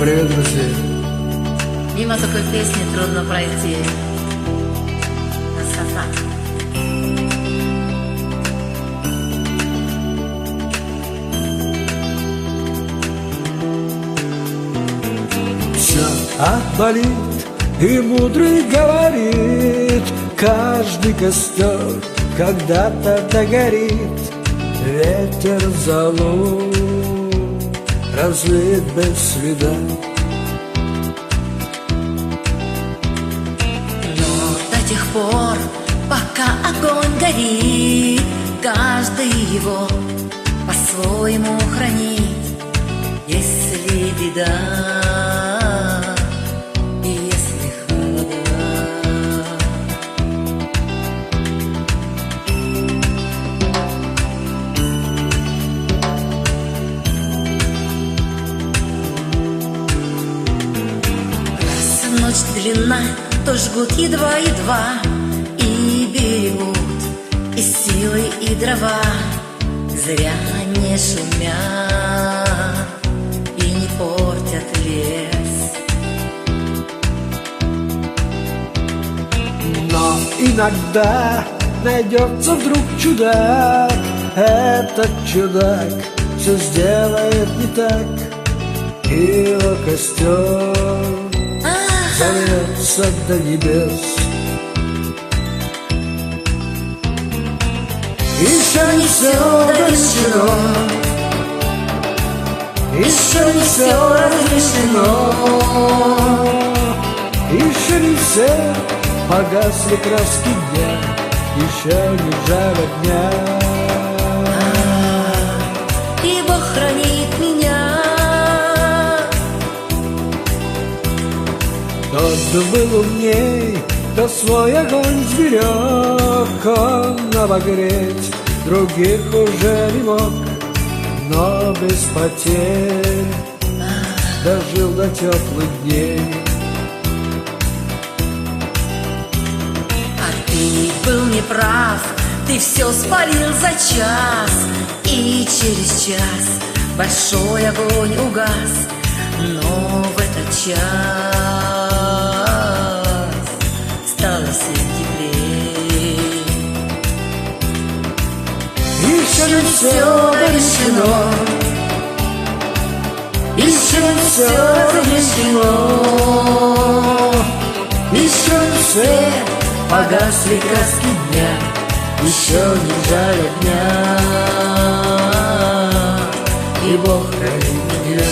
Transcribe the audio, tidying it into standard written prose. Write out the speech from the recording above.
Привет, друзья. Мимо такой песни трудно пройти. Красота. Все отболит, и мудрый говорит: каждый костер когда-то догорит. Ветер золу разлит без следа. Но до тех пор, пока огонь горит, каждый его по-своему хранит. Если беда и если холода, раз ночь длинна, то жгут едва-едва и берегут и силы, и дрова. Зря не шумят и не портят лес. Но иногда найдется вдруг чудак. Этот чудак все сделает не так, и его костер зовется до небес. Еще не все довершено, еще не все разрешено, еще не все погасли краски дня, еще не жара дня. И Бог хранит меня. Тот был умней, кто свой огонь сберег, он обогреть других уже не мог, но без потерь дожил до теплых дней. А ты был неправ, ты все спалил за час, и через час большой огонь угас. Но в этот час стало всем теплее. Еще не все решено, еще не все разрешено, еще не все погасли краски дня, еще не жарят дня, и Бог хранит меня.